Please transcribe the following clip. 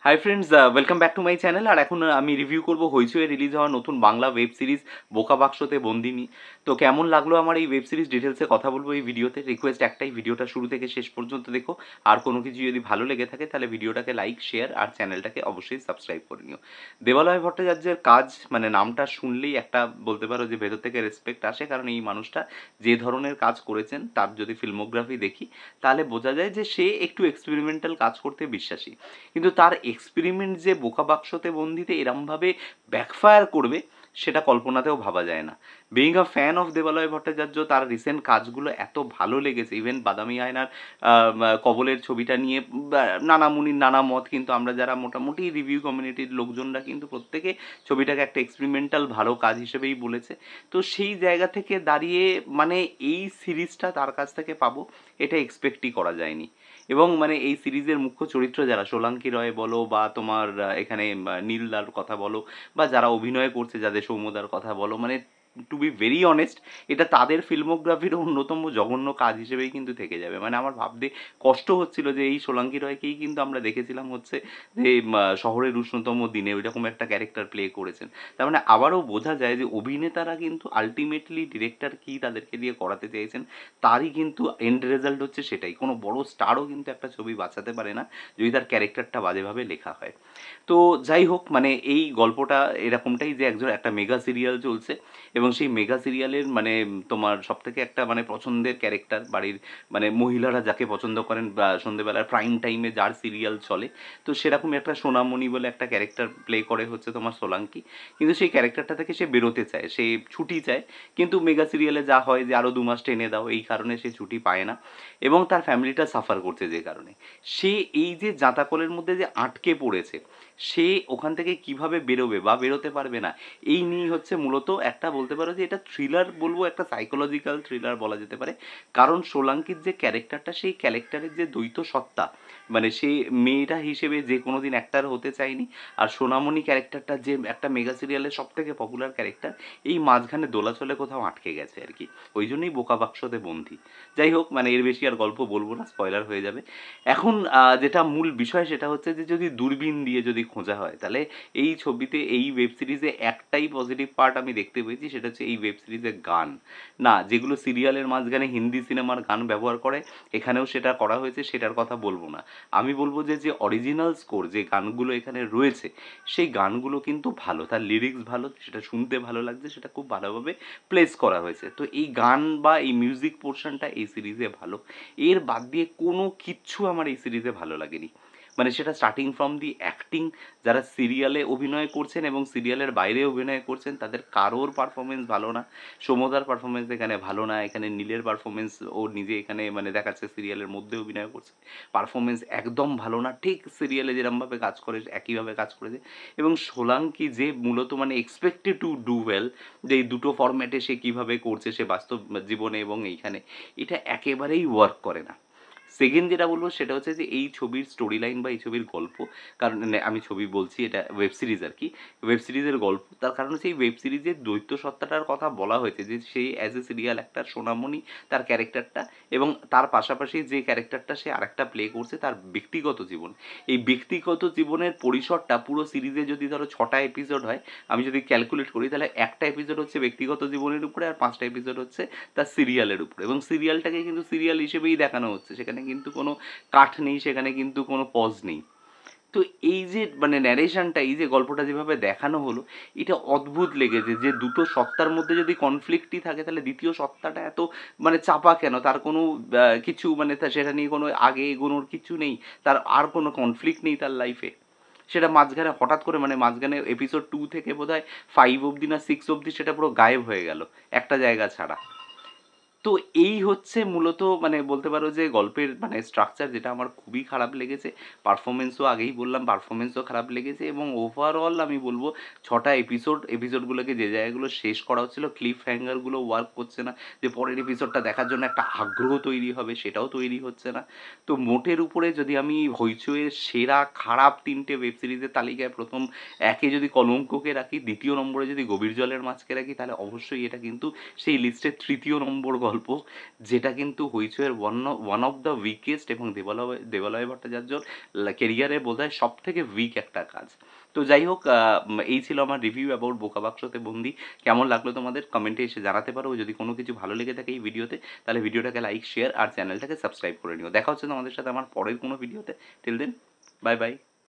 High friends, welcome back to my channel. আর এখন আমি রিভিউ করব হইচই রিলিজ হওয়া নতুন বাংলা ওয়েব সিরিজ বোকা বাক্সতে বন্দিনী। তো কেমন লাগলো আমার এই ওয়েব সিরিজ ডিটেলসে কথা বলবো এই ভিডিওতে। রিকোয়েস্ট একটাই, ভিডিওটা শুরু থেকে শেষ পর্যন্ত দেখো। আর কোনো কিছু যদি ভালো লেগে থাকে তাহলে ভিডিওটাকে লাইক, শেয়ার আর চ্যানেলটাকে অবশ্যই সাবস্ক্রাইব করে নিও। দেবালয় ভট্টাচার্যের কাজ মানে নামটা শুনলেই একটা বলতে পারো যে ভেতর থেকে রেসপেক্ট আসে, কারণ এই মানুষটা যে ধরনের কাজ করেছেন তার যদি ফিল্মোগ্রাফি দেখি তাহলে বোঝা যায় যে সে একটু এক্সপেরিমেন্টাল কাজ করতে বিশ্বাসী। কিন্তু তার এক্সপেরিমেন্ট যে বোকা বাক্সতে বন্দিতে এরমভাবে ব্যাকফায়ার করবে সেটা কল্পনাতেও ভাবা যায় না। বিইং আ ফ্যান অফ দেবালয় ভট্টাচার্য, তার রিসেন্ট কাজগুলো এত ভালো লেগেছে। ইভেন বাদামি আয়নার কবলের ছবিটা নিয়ে নানা মুনির নানা মত, কিন্তু আমরা যারা মোটামুটি রিভিউ কমিউনিটির লোকজনরা কিন্তু প্রত্যেকে ছবিটাকে একটা এক্সপেরিমেন্টাল ভালো কাজ হিসেবেই বলেছে। তো সেই জায়গা থেকে দাঁড়িয়ে মানে এই সিরিজটা তার কাছ থেকে পাবো এটা এক্সপেক্টই করা যায়নি। এবং মানে এই সিরিজের মুখ্য চরিত্র যারা সোলাঙ্কি রয় বলো বা তোমার এখানে নীলদার কথা বলো বা যারা অভিনয় করছে, যাদের সৌম্যদার কথা বলো, মানে টু বি ভেরি অনেস্ট এটা তাদের ফিল্মোগ্রাফির অন্যতম জঘন্য কাজ হিসেবেই কিন্তু থেকে যাবে। মানে আমার ভাবতে কষ্ট হচ্ছিল যে এই সোলাঙ্কি রয়কেই কিন্তু আমরা দেখেছিলাম হচ্ছে যে শহরের উষ্ণতম দিনে ওইরকম একটা ক্যারেক্টার প্লে করেছেন। তার মানে আবারও বোঝা যায় যে অভিনেতারা কিন্তু আলটিমেটলি ডিরেক্টর কী তাদেরকে দিয়ে করাতে চেয়েছেন তারই কিন্তু এন্ড রেজাল্ট হচ্ছে সেটাই। কোনো বড় স্টারও কিন্তু একটা ছবি বাঁচাতে পারে না যদি তার ক্যারেক্টারটা বাজেভাবে লেখা হয়। তো যাই হোক, মানে এই গল্পটা এরকমটাই যে একজন একটা মেগা সিরিয়াল চলছে এবং সেই মেগা সিরিয়ালের মানে তোমার সবথেকে একটা মানে পছন্দের ক্যারেক্টার বাড়ির মানে মহিলারা যাকে পছন্দ করেন বা সন্ধ্যেবেলার প্রাইম টাইমে যার সিরিয়াল চলে, তো সেরকম একটা সোনামণি বলে একটা ক্যারেক্টার প্লে করে হচ্ছে তোমার সোলাঙ্কি। কিন্তু সেই ক্যারেক্টারটা থেকে সে বেরোতে চায়, সে ছুটি চায়, কিন্তু মেগা সিরিয়ালে যা হয় যে আরও 2 মাস টেনে দাও, এই কারণে সে ছুটি পায় না এবং তার ফ্যামিলিটা সাফার করছে যে কারণে। সে এই যে জাঁতাকলের মধ্যে যে আটকে পড়েছে, সে ওখান থেকে কিভাবে বেরোবে বা বেরোতে পারবে না, এই নিয়েই হচ্ছে মূলত একটা বলতে পারো যে এটা থ্রিলার বলবো, একটা সাইকোলজিক্যাল থ্রিলার বলা যেতে পারে। কারণ সোলাঙ্কির যে ক্যারেক্টারটা, সেই ক্যারেক্টারের যে দ্বৈত সত্তা, মানে সে মেয়েটা হিসেবে যে কোনো দিন অ্যাক্টার হতে চায়নি, আর সোনামণি ক্যারেক্টারটা যে একটা মেগা সিরিয়ালের সব থেকে পপুলার ক্যারেক্টার, এই মাঝখানে দোলাচলে কোথাও আটকে গেছে আর কি। ওই জন্যই বোকা বাক্সতে বন্দী। যাই হোক, মানে এর বেশি আর গল্প বলবো না, স্পয়লার হয়ে যাবে। এখন যেটা মূল বিষয় সেটা হচ্ছে যে যদি দূরবীন দিয়ে যদি খোঁজা হয় তাহলে এই ছবিতে, এই ওয়েব সিরিজে একটাই পজিটিভ পার্ট আমি দেখতে পেয়েছি, সেটা হচ্ছে এই ওয়েব সিরিজের গান। না, যেগুলো সিরিয়ালের মাঝখানে হিন্দি সিনেমার গান ব্যবহার করে এখানেও সেটা করা হয়েছে, সেটার কথা বলবো না। আমি বলবো যে যে অরিজিনাল স্কোর যে গানগুলো এখানে রয়েছে সেই গানগুলো কিন্তু ভালো, তার লিরিক্স ভালো, সেটা শুনতে ভালো লাগছে, সেটা খুব ভালোভাবে প্লেস করা হয়েছে। তো এই গান বা এই মিউজিক পোর্শনটা এই সিরিজে ভালো। এর বাদ দিয়ে কোনো কিচ্ছু আমার এই সিরিজে ভালো লাগেনি। মানে সেটা স্টার্টিং ফ্রম দি অ্যাক্টিং, যারা সিরিয়ালে অভিনয় করছেন এবং সিরিয়ালের বাইরে অভিনয় করছেন তাদের কারোর পারফরমেন্স ভালো না। সমুদার পারফরমেন্স এখানে ভালো না, এখানে নীলের পারফরমেন্স ও নিজে এখানে মানে দেখাচ্ছে সিরিয়ালের মধ্যে অভিনয় করছে, পারফরমেন্স একদম ভালো না, ঠিক সিরিয়ালে যেরমভাবে কাজ করে একইভাবে কাজ করেছে। এবং সোলাঙ্কি যে মূলত মানে এক্সপেক্টেড টু ডু ওয়েল, যে এই দুটো ফরম্যাটে সে কীভাবে করছে সে বাস্তব জীবনে এবং এইখানে, এটা একেবারেই ওয়ার্ক করে না। সেকেন্ড যেটা বলবো সেটা হচ্ছে যে এই ছবির স্টোরি লাইন বা এই ছবির গল্প, কারণ আমি ছবি বলছি, এটা ওয়েব সিরিজ আর কি। ওয়েব সিরিজের গল্প, তার কারণ হচ্ছে এই ওয়েব সিরিজের দ্বৈত সত্তাটার কথা বলা হয়েছে যে সেই অ্যাজ এ সিরিয়াল একটা সোনামণি তার ক্যারেক্টারটা, এবং তার পাশাপাশি যে ক্যারেক্টারটা সে আরেকটা প্লে করছে তার ব্যক্তিগত জীবন। এই ব্যক্তিগত জীবনের পরিসরটা পুরো সিরিজে যদি ধরো 6টা এপিসোড হয়, আমি যদি ক্যালকুলেট করি তাহলে একটা এপিসোড হচ্ছে ব্যক্তিগত জীবনের উপরে আর 5টা এপিসোড হচ্ছে তার সিরিয়ালের উপরে, এবং সিরিয়ালটাকে কিন্তু সিরিয়াল হিসেবেই দেখানো হচ্ছে, সেখানে কিন্তু কোনো কাট নেই, সেখানে কিন্তু কোনো পজ নেই। তো এই যে মানে ন্যারেশনটা, এই যে গল্পটা যেভাবে দেখানো হলো, এটা অদ্ভুত লেগেছে যে দুটো সত্তার মধ্যে যদি কনফ্লিক্টই থাকে তাহলে দ্বিতীয় সত্তাটা এত মানে চাপা কেন, তার কোনো কিছু মানে সেটা নিয়ে কোনো আগে এগোনোর কিছু নেই, তার আর কোনো কনফ্লিক্ট নেই তার লাইফে। সেটা মাঝখানে হঠাৎ করে মানে মাঝখানে এপিসোড 2 থেকে বোধহয় 5 অবধি না 6 অবধি সেটা পুরো গায়েব হয়ে গেল একটা জায়গা ছাড়া। তো এই হচ্ছে মূলত মানে বলতে পারো যে গল্পের মানে স্ট্রাকচার, যেটা আমার খুবই খারাপ লেগেছে। পারফরমেন্সও আগেই বললাম, পারফরমেন্সও খারাপ লেগেছে এবং ওভারঅল আমি বলবো 6টা এপিসোডগুলোকে যে জায়গাগুলো শেষ করা হচ্ছিল, ক্লিফ হ্যাঙ্গারগুলো ওয়ার্ক করছে না, যে পরের এপিসোডটা দেখার জন্য একটা আগ্রহ তৈরি হবে সেটাও তৈরি হচ্ছে না। তো মোটের উপরে যদি আমি হইচইয়ের সেরা খারাপ 3টে ওয়েব সিরিজের তালিকায় প্রথম একে যদি কলঙ্ককে রাখি, দ্বিতীয় নম্বরে যদি গভীর জলের মাছকে রাখি, তাহলে অবশ্যই এটা কিন্তু সেই লিস্টের তৃতীয় নম্বর গল্প, যেটা কিন্তু হইচইয়ের ওয়ান অফ দ্য উইকেস্ট এবং দেবালয় ভট্টাচার্যর কেরিয়ারে বোধহয় সবথেকে উইক একটা কাজ। তো যাই হোক, এই ছিল আমার রিভিউ অ্যাবাউট বোকা বাক্সতে বন্দি। কেমন লাগলো তোমাদের কমেন্টে এসে জানাতে পারো। যদি কোনো কিছু ভালো লেগে থাকে এই ভিডিওতে, তাহলে ভিডিওটাকে লাইক, শেয়ার আর চ্যানেলটাকে সাবস্ক্রাইব করে নিও। দেখা হচ্ছে তোমাদের সাথে আমার পরের কোনো ভিডিওতে। Till then, bye by.